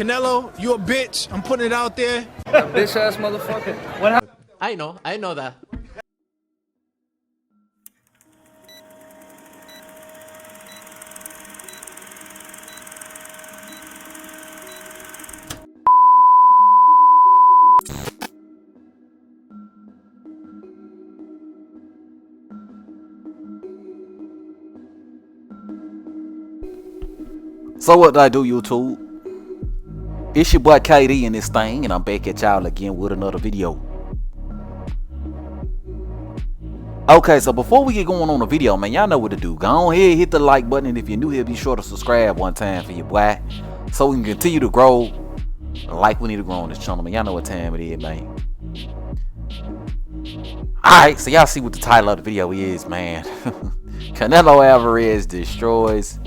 Canelo, you a bitch. I'm putting it out there. Bitch ass motherfucker. What happened? I know that. So what do I do, YouTube? It's your boy KD in this thing, and I'm back at y'all again with another video. Okay, so before we get going on the video, man, y'all know what to do. Go ahead, hit the like button, and if you're new here, be sure to subscribe one time for your boy, so we can continue to grow like we need to grow on this channel, man. Y'all know what time it is, man. Alright, so y'all see what the title of the video is, man. Canelo Alvarez destroys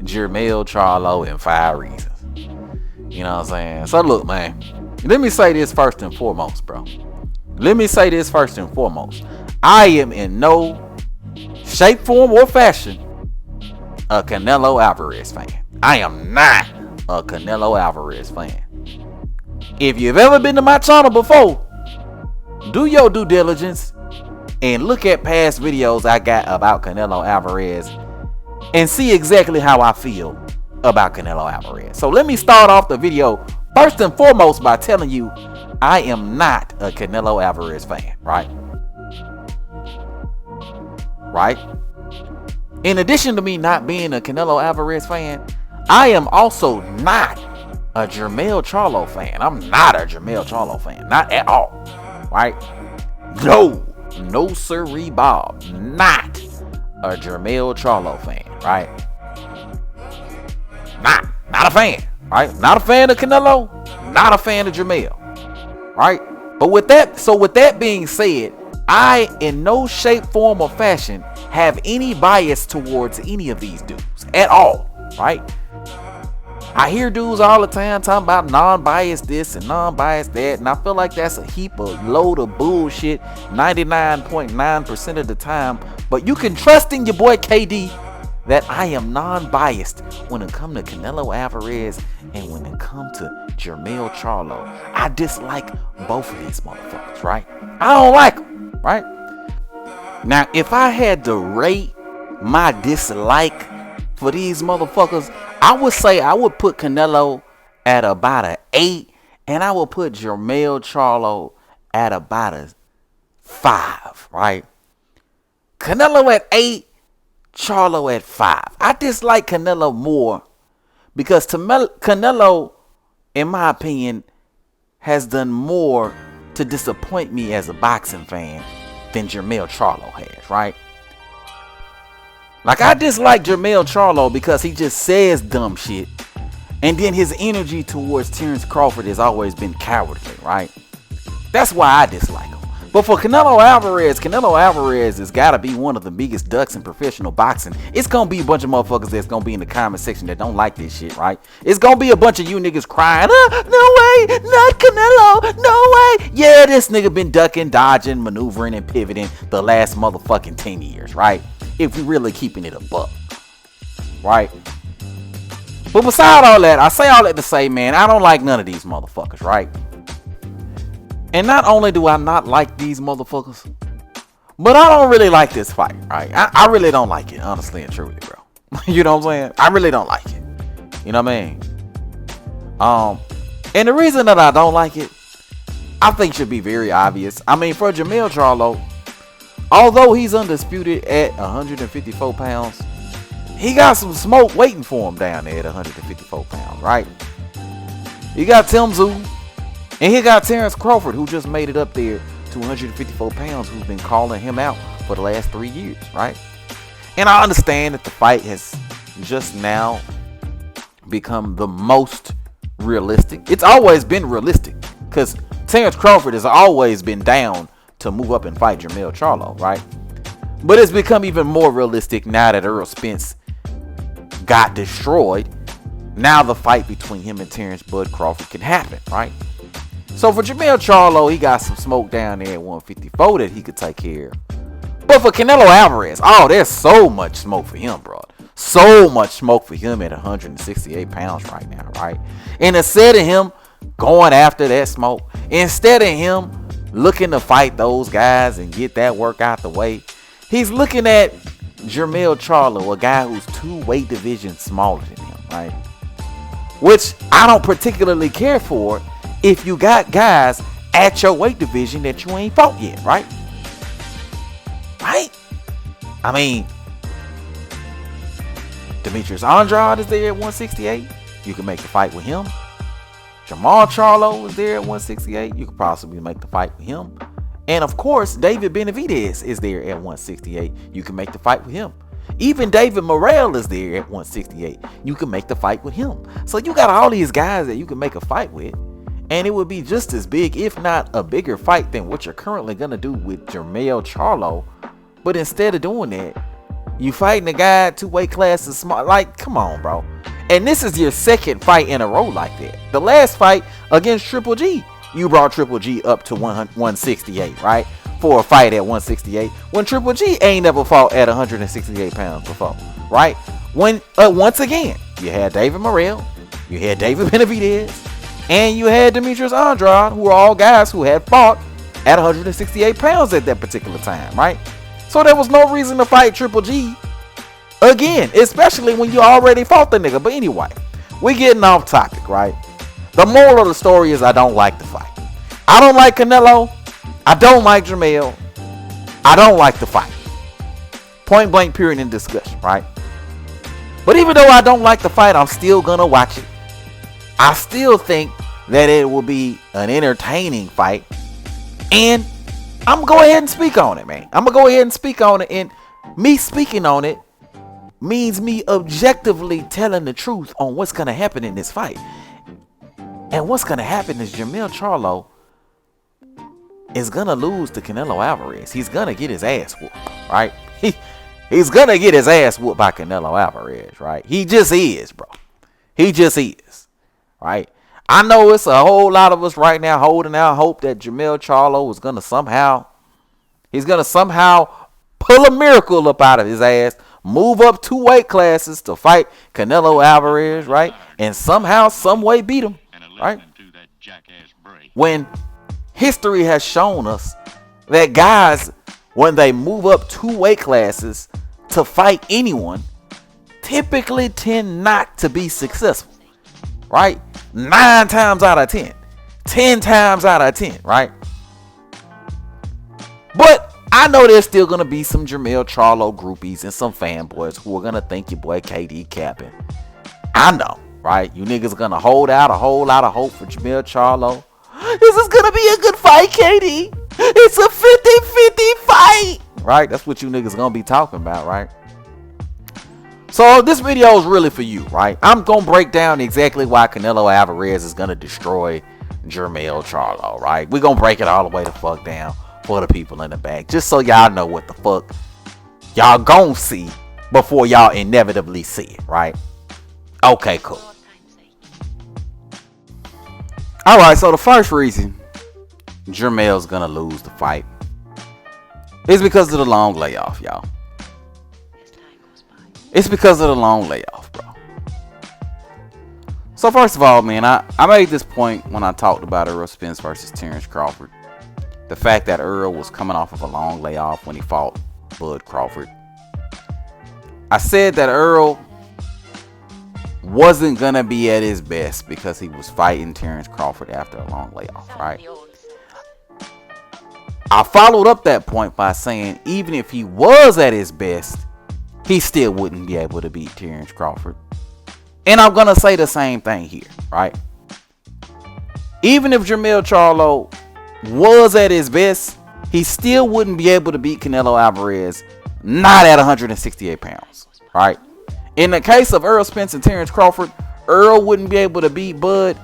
Jermel Charlo in 5 reasons. You know what I'm saying? So look, man, let me say this first and foremost, bro. Let me say this first and foremost. I am in no shape, form, or fashion a Canelo Alvarez fan. I am not a Canelo Alvarez fan. If you've ever been to my channel before, do your due diligence and look at past videos I got about Canelo Alvarez and see exactly how I feel about Canelo Alvarez. So let me start off the video first and foremost by telling you I am not a Canelo Alvarez fan, right? Right? In addition to me not being a Canelo Alvarez fan, I am also not a Jermel Charlo fan. I'm not a Jermel Charlo fan. Not at all. Right? No sirree Bob. Not a Jermel Charlo fan, right? Not a fan, right? Not a fan of Canelo, not a fan of Jermel, right? But with that being said, I in no shape, form, or fashion have any bias towards any of these dudes at all, right? I hear dudes all the time talking about non-biased this and non-biased that, and I feel like that's a heap of load of bullshit 99.9% of the time. But you can trust in your boy KD that I am non-biased when it comes to Canelo Alvarez and when it comes to Jermel Charlo. I dislike both of these motherfuckers, right? I don't like them, right? Now, if I had to rate my dislike for these motherfuckers, I would say I would put Canelo at about an 8, and I would put Jermel Charlo at about a 5, right? Canelo at 8, Charlo at 5. I dislike Canelo more because Canelo, in my opinion, has done more to disappoint me as a boxing fan than Jermel Charlo has, right? Like, I dislike Jermel Charlo because he just says dumb shit, and then his energy towards Terrence Crawford has always been cowardly, right? That's why I dislike him. But for Canelo Alvarez has got to be one of the biggest ducks in professional boxing. It's going to be a bunch of motherfuckers that's going to be in the comment section that don't like this shit, right? It's going to be a bunch of you niggas crying, no way, not Canelo, no way. Yeah, this nigga been ducking, dodging, maneuvering, and pivoting the last motherfucking 10 years, right? If you're really keeping it a buck, right? But beside all that, I say all that to say, man, I don't like none of these motherfuckers, right? And not only do I not like these motherfuckers, but I don't really like this fight, right? I really don't like it, honestly and truly, bro. You know what I'm saying? I really don't like it. You know what I mean? And the reason that I don't like it, I think should be very obvious. I mean, for Jermel Charlo, although he's undisputed at 154 pounds, he got some smoke waiting for him down there at 154 pounds, right? You got Tim Tszyu, and he got Terrence Crawford, who just made it up there to 154 pounds, who's been calling him out for the last 3 years, right? And I understand that the fight has just now become the most realistic. It's always been realistic, because Terrence Crawford has always been down to move up and fight Jermel Charlo, right? But it's become even more realistic now that Errol Spence got destroyed. Now the fight between him and Terrence Bud Crawford can happen, right? So for Jermel Charlo, he got some smoke down there at 154 that he could take care of. But for Canelo Alvarez, oh, there's so much smoke for him, bro. So much smoke for him at 168 pounds right now, right? And instead of him going after that smoke, instead of him looking to fight those guys and get that work out the way, he's looking at Jermel Charlo, a guy who's 2 weight divisions smaller than him, right? Which I don't particularly care for if you got guys at your weight division that you ain't fought yet, right? Right? I mean, Demetrius Andrade is there at 168. You can make the fight with him. Jermell Charlo is there at 168. You could possibly make the fight with him. And of course, David Benavidez is there at 168. You can make the fight with him. Even David Morrell is there at 168. You can make the fight with him. So you got all these guys that you can make a fight with. And it would be just as big, if not a bigger fight than what you're currently going to do with Jermel Charlo. But instead of doing that, you fighting a guy 2 weight classes small. Like, come on, bro. And this is your second fight in a row like that. The last fight against Triple G, you brought Triple G up to 168, right? For a fight at 168. When Triple G ain't never fought at 168 pounds before, right? When, once again, you had David Morrell, you had David Benavidez, and you had Demetrius Andrade, who are all guys who had fought at 168 pounds at that particular time, right? So there was no reason to fight Triple G again, especially when you already fought the nigga. But anyway, we're getting off topic, right? The moral of the story is I don't like the fight. I don't like Canelo. I don't like Jermel. I don't like the fight. Point blank, period, in discussion, right? But even though I don't like the fight, I'm still gonna watch it. I still think that it will be an entertaining fight. And I'm gonna go ahead and speak on it, man. I'm gonna go ahead and speak on it. And me speaking on it means me objectively telling the truth on what's gonna happen in this fight. And what's gonna happen is Jermel Charlo is gonna lose to Canelo Alvarez. He's gonna get his ass whooped, right? He's gonna get his ass whooped by Canelo Alvarez, right? He just is, bro. He just is, right? I know it's a whole lot of us right now holding out hope that Jermel Charlo is gonna somehow pull a miracle up out of his ass, move up 2 weight classes to fight Canelo Alvarez, right? And somehow, some way beat him, right? When history has shown us that guys, when they move up 2 weight classes to fight anyone, typically tend not to be successful, right? 9 times out of 10, 10 times out of 10, right? But I know there's still going to be some Jermel Charlo groupies and some fanboys who are going to think your boy KD capping. I know, right? You niggas going to hold out a whole lot of hope for Jermel Charlo. This is going to be a good fight, KD. It's a 50-50 fight, right? That's what you niggas going to be talking about, right? So this video is really for you, right? I'm going to break down exactly why Canelo Alvarez is going to destroy Jermel Charlo, right? We're going to break it all the way the fuck down for the people in the back, just so y'all know what the fuck y'all gonna see before y'all inevitably see it, right? Okay, cool. Alright, so the first reason Jermel's gonna lose the fight is because of the long layoff, y'all. It's because of the long layoff, bro. So first of all, man, I made this point when I talked about Errol Spence versus Terrence Crawford. The fact that Earl was coming off of a long layoff when he fought Bud Crawford. I said that Earl wasn't going to be at his best because he was fighting Terrence Crawford after a long layoff, right? I followed up that point by saying even if he was at his best, he still wouldn't be able to beat Terrence Crawford. And I'm going to say the same thing here, right? Even if Jermel Charlo was at his best, he still wouldn't be able to beat Canelo Alvarez, not at 168 pounds, right? In the case of Errol Spence and Terrence Crawford, Earl wouldn't be able to beat Bud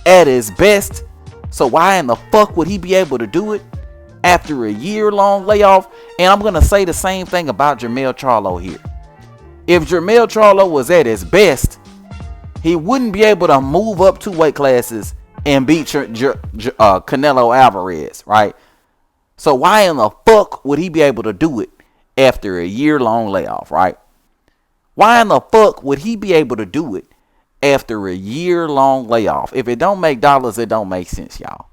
at his best. So why in the fuck would he be able to do it after a year-long layoff? And I'm going to say the same thing about Jermel Charlo here. If Jermel Charlo was at his best, he wouldn't be able to move up 2 weight classes and beat Canelo Alvarez, right? So why in the fuck would he be able to do it after a year-long layoff, right? Why in the fuck would he be able to do it after a year-long layoff? If it don't make dollars, it don't make sense, y'all.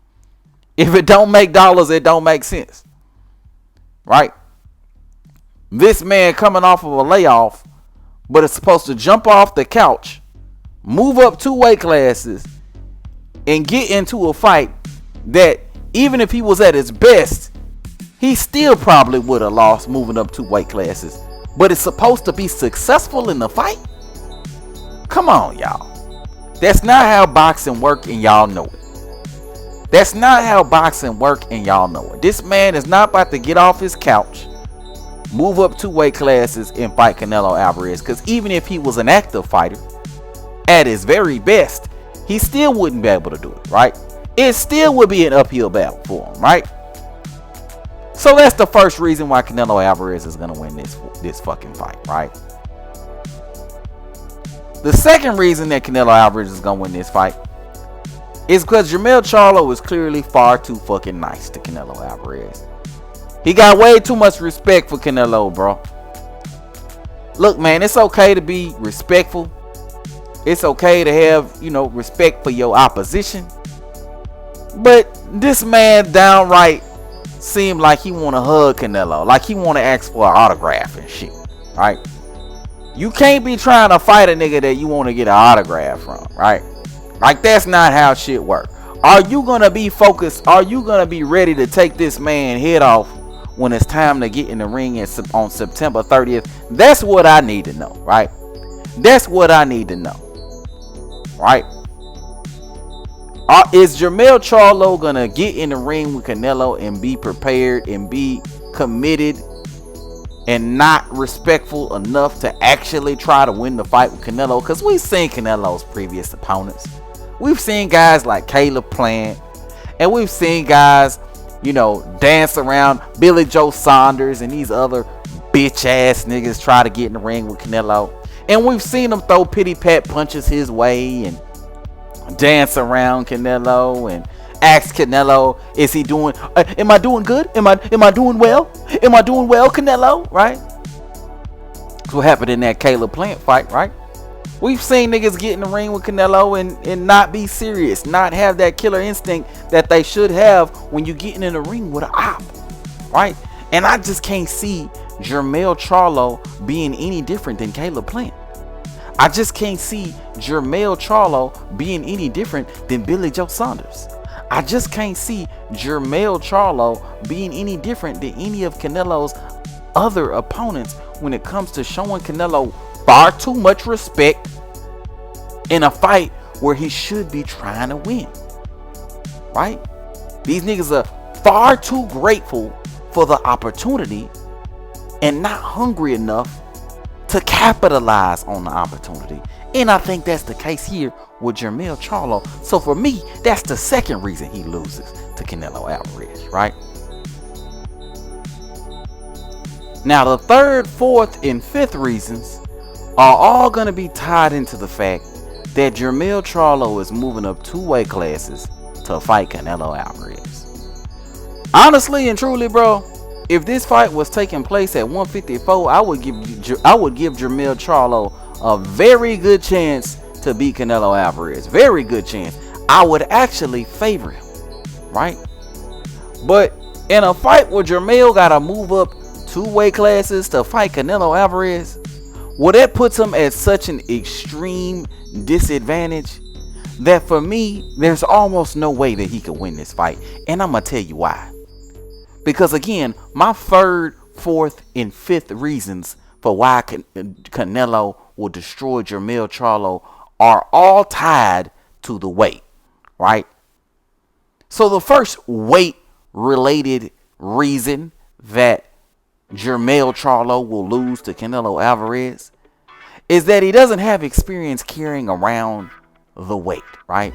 If it don't make dollars, it don't make sense. Right? This man coming off of a layoff, but is supposed to jump off the couch, move up 2 weight classes, and get into a fight that even if he was at his best, he still probably would have lost moving up 2 weight classes. But it's supposed to be successful in the fight? Come on, y'all. That's not how boxing work, and y'all know it. That's not how boxing work, and y'all know it. This man is not about to get off his couch, move up 2 weight classes, and fight Canelo Alvarez. Because even if he was an active fighter, at his very best, he still wouldn't be able to do it, right? It still would be an uphill battle for him, right? So that's the first reason why Canelo Alvarez is going to win this fucking fight, right? The second reason that Canelo Alvarez is going to win this fight is because Jermel Charlo is clearly far too fucking nice to Canelo Alvarez. He got way too much respect for Canelo, bro. Look, man, it's okay to be respectful. It's okay to have, respect for your opposition. But this man downright seemed like he want to hug Canelo, like he want to ask for an autograph and shit, right? You can't be trying to fight a nigga that you want to get an autograph from, right? Like, that's not how shit work. Are you gonna be focused? Are you gonna be ready to take this man head off when it's time to get in the ring on September 30th? That's what I need to know, right? That's what I need to know, right? Is Jermel Charlo gonna get in the ring with Canelo and be prepared and be committed and not respectful enough to actually try to win the fight with Canelo? Because we've seen Canelo's previous opponents. We've seen guys like Caleb Plant, and we've seen guys, dance around Billy Joe Saunders and these other bitch ass niggas try to get in the ring with Canelo. And we've seen them throw pity pat punches his way and dance around Canelo and ask Canelo, is he doing, am I doing good? Am I doing well? Am I doing well, Canelo? Right? That's what happened in that Caleb Plant fight, right? We've seen niggas get in the ring with Canelo and not be serious, not have that killer instinct that they should have when you getting in the ring with an op, right? And I just can't see Jermel Charlo being any different than Caleb Plant. I just can't see Jermel Charlo being any different than Billy Joe Saunders. I just can't see Jermel Charlo being any different than any of Canelo's other opponents when it comes to showing Canelo far too much respect in a fight where he should be trying to win, right? These niggas are far too grateful for the opportunity and not hungry enough to capitalize on the opportunity. And I think that's the case here with Jermel Charlo. So for me, that's the second reason he loses to Canelo Alvarez, right? Now the third, fourth, and fifth reasons are all going to be tied into the fact that Jermel Charlo is moving up 2 weight classes to fight Canelo Alvarez. Honestly and truly, bro, if this fight was taking place at 154, I would give Jermel Charlo a very good chance to beat Canelo Alvarez. Very good chance. I would actually favor him, right? But in a fight where Jermel got to move up 2 weight classes to fight Canelo Alvarez, well, that puts him at such an extreme disadvantage that for me, there's almost no way that he could win this fight. And I'm going to tell you why. Because again, my third, fourth, and fifth reasons for why Canelo will destroy Jermel Charlo are all tied to the weight, right? So the first weight-related reason that Jermel Charlo will lose to Canelo Alvarez is that he doesn't have experience carrying around the weight, right?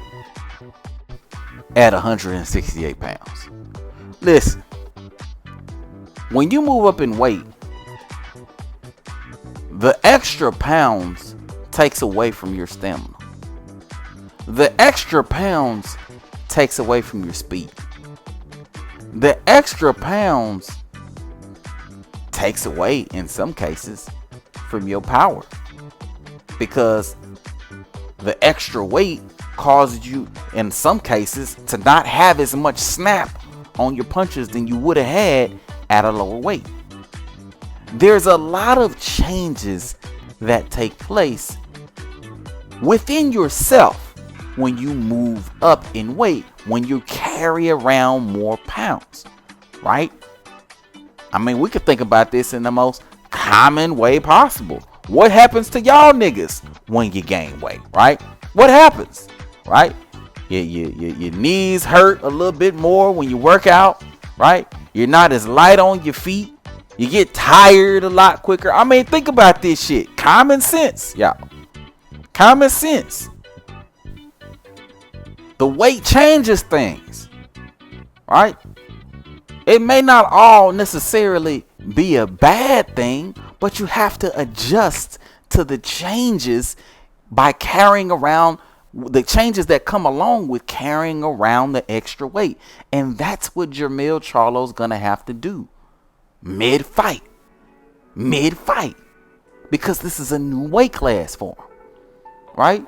At 168 pounds. Listen, when you move up in weight, the extra pounds takes away from your stamina. The extra pounds takes away from your speed. The extra pounds takes away, in some cases, from your power. because the extra weight causes you, in some cases, to not have as much snap on your punches than you would have had at a lower weight. There's a lot of changes that take place within yourself when you move up in weight, when you carry around more pounds, right? I mean, we could think about this in the most common way possible. What happens to y'all niggas when you gain weight, right? What happens, right? Your knees hurt a little bit more when you work out, right? You're not as light on your feet. You get tired a lot quicker. I mean, think about this shit. Common sense, y'all. Common sense. The weight changes things, right? It may not all necessarily be a bad thing, but you have to adjust to the changes by carrying around the changes that come along with carrying around the extra weight. And that's what Jermel Charlo's gonna have to do mid-fight, because this is a new weight class for him, right?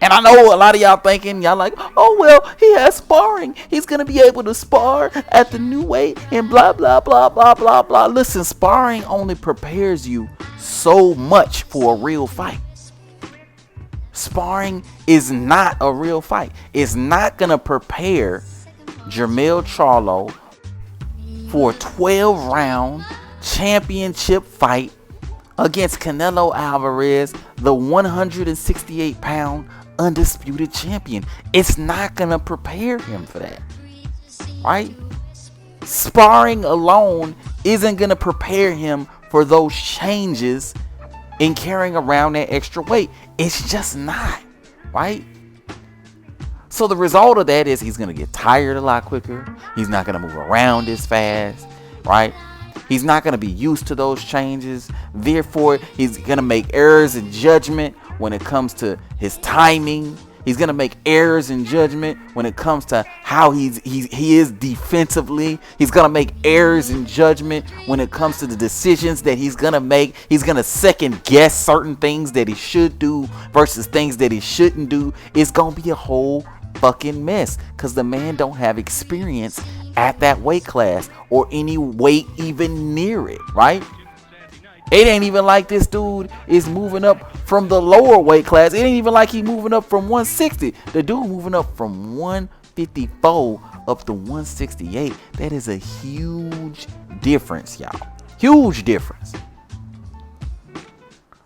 And I know a lot of y'all thinking, y'all like, oh, well, he has sparring. He's going to be able to spar at the new weight and blah, blah, blah, blah, blah, blah. Listen, sparring only prepares you so much for a real fight. Sparring is not a real fight. It's not going to prepare Jermel Charlo for a 12-round championship fight against Canelo Alvarez, the 168-pound undisputed champion. It's not going to prepare him for that, right? Sparring alone isn't going to prepare him for those changes in carrying around that extra weight. It's just not, right? So the result of that is he's going to get tired a lot quicker. He's not going to move around as fast, right? He's not going to be used to those changes. Therefore, he's going to make errors in judgment when it comes to his timing. He's going to make errors in judgment when it comes to how he is defensively. He's going to make errors in judgment when it comes to the decisions that he's going to make. He's going to second guess certain things that he should do versus things that he shouldn't do. It's going to be a whole fucking mess because the man don't have experience at that weight class or any weight even near it, right? It ain't even like this dude is moving up from the lower weight class. It ain't even like he moving up from 160. The dude moving up from 154 up to 168. That is a huge difference, y'all. Huge difference.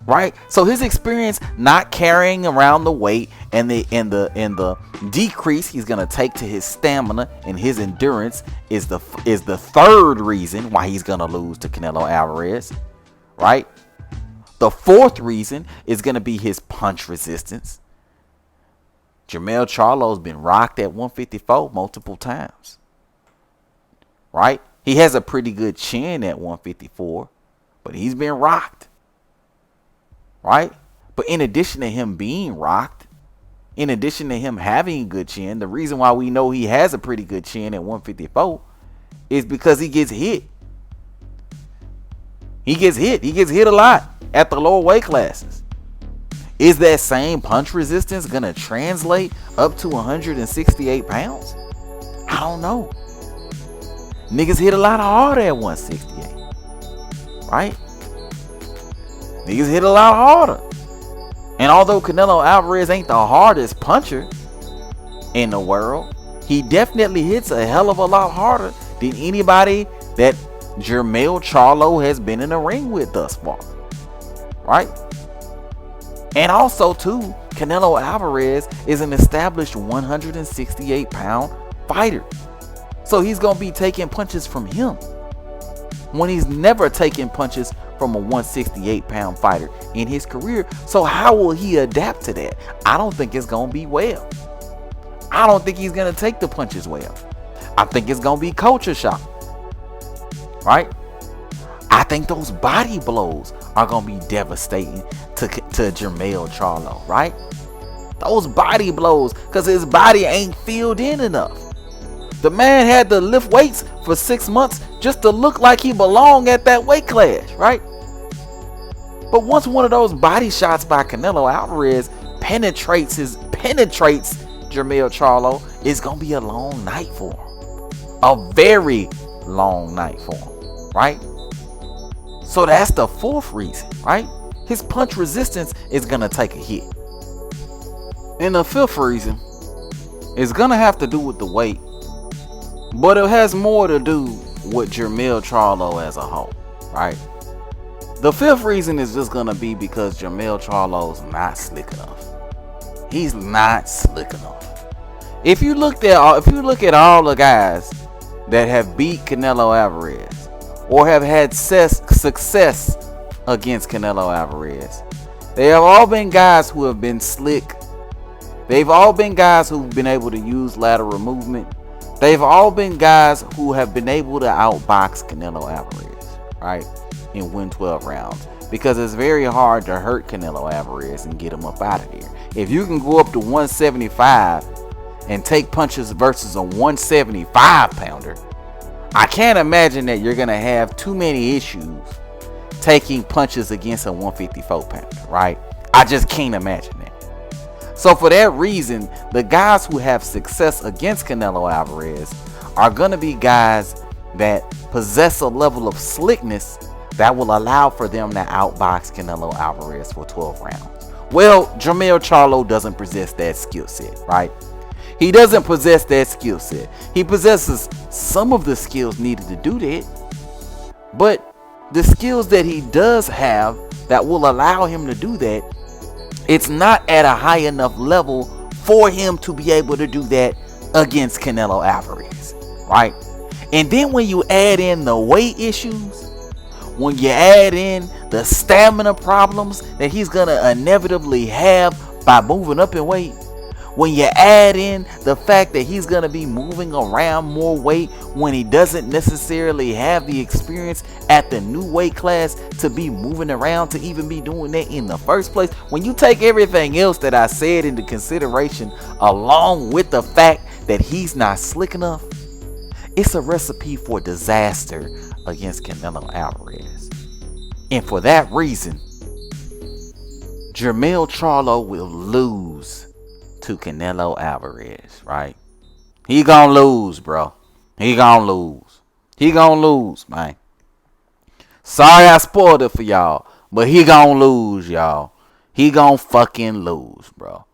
Right? So his experience not carrying around the weight and the decrease he's gonna take to his stamina and his endurance is the third reason why he's gonna lose to Canelo Alvarez. Right? The fourth reason is gonna be his punch resistance. Jermel Charlo's been rocked at 154 multiple times. Right? He has a pretty good chin at 154, but he's been rocked. Right? But in addition to him being rocked, in addition to him having a good chin, the reason why we know he has a pretty good chin at 154 is because he gets hit. He gets hit. He gets hit a lot at the lower weight classes. Is that same punch resistance going to translate up to 168 pounds? I don't know. Niggas hit a lot harder at 168. Right? Niggas hit a lot harder. And although Canelo Alvarez ain't the hardest puncher in the world, he definitely hits a hell of a lot harder than anybody that Jermel Charlo has been in the ring with thus far. Right? And also too, Canelo Alvarez is an established 168-pound fighter. So he's going to be taking punches from him when he's never taken punches from a 168-pound fighter in his career. So how will he adapt to that? I don't think it's going to be well. I don't think he's going to take the punches well. I think it's going to be culture shock. Right? I think those body blows are going to be devastating to Jermel Charlo. Right? Those body blows, because his body ain't filled in enough. The man had to lift weights for 6 months just to look like he belonged at that weight class, right? But once one of those body shots by Canelo Alvarez penetrates Jermell Charlo, it's gonna be a long night for him. A very long night for him, right? So that's the fourth reason, right? His punch resistance is gonna take a hit. And the fifth reason is gonna have to do with the weight, but it has more to do with Jermell Charlo as a whole, right? The fifth reason is just gonna be because Jermell Charlo's not slick enough. He's not slick enough. If you look at all the guys that have beat Canelo Alvarez or have had success against Canelo Alvarez, they have all been guys who have been slick. They've all been guys who've been able to use lateral movement. They've all been guys who have been able to outbox Canelo Alvarez, right? And win 12 rounds. Because it's very hard to hurt Canelo Alvarez and get him up out of there. If you can go up to 175 and take punches versus a 175 pounder, I can't imagine that you're going to have too many issues taking punches against a 154 pounder, right? I just can't imagine that. So for that reason, the guys who have success against Canelo Alvarez are going to be guys that possess a level of slickness that will allow for them to outbox Canelo Alvarez for 12 rounds. Well, Jermell Charlo doesn't possess that skill set, right? He doesn't possess that skill set. He possesses some of the skills needed to do that, but the skills that he does have that will allow him to do that, it's not at a high enough level for him to be able to do that against Canelo Alvarez, right? And then when you add in the weight issues, when you add in the stamina problems that he's gonna inevitably have by moving up in weight, when you add in the fact that he's gonna be moving around more weight when he doesn't necessarily have the experience at the new weight class to be moving around, to even be doing that in the first place, when you take everything else that I said into consideration along with the fact that he's not slick enough, it's a recipe for disaster against Canelo Alvarez. And for that reason, Jermell Charlo will lose to Canelo Alvarez, right? He gonna lose, bro. He gonna lose. He gonna lose, man. Sorry I spoiled it for y'all, but he gonna lose, y'all. He gonna fucking lose, bro.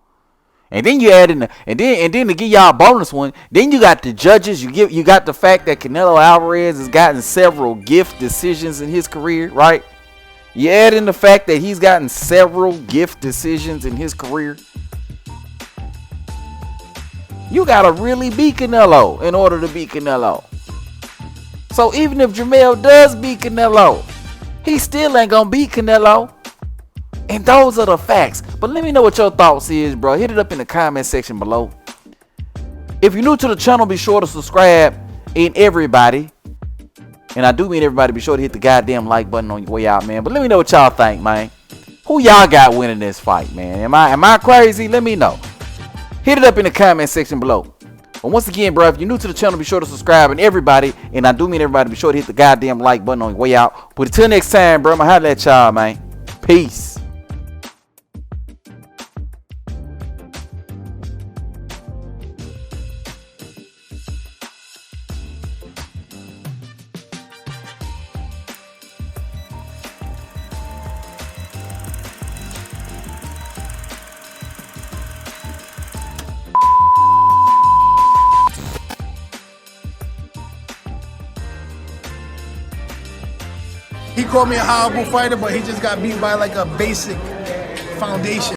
And then you add in and then to give y'all a bonus one, then you got the judges. You got the fact that Canelo Alvarez has gotten several gift decisions in his career, right? You add in the fact that he's gotten several gift decisions in his career. You gotta really beat Canelo in order to beat Canelo. So even if Jermell does beat Canelo, he still ain't gonna beat Canelo. And those are the facts. But let me know what your thoughts is, bro. Hit it up in the comment section below. If you're new to the channel, be sure to subscribe. And everybody, and I do mean everybody, be sure to hit the goddamn like button on your way out, man. But let me know what y'all think, man. Who y'all got winning this fight, man? Am I crazy? Let me know. Hit it up in the comment section below. But once again, bro, if you're new to the channel, be sure to subscribe. And everybody, and I do mean everybody, be sure to hit the goddamn like button on your way out. But until next time, bro, I'ma holla at y'all, man. Peace. He called me a horrible fighter, but he just got beat by like a basic foundation.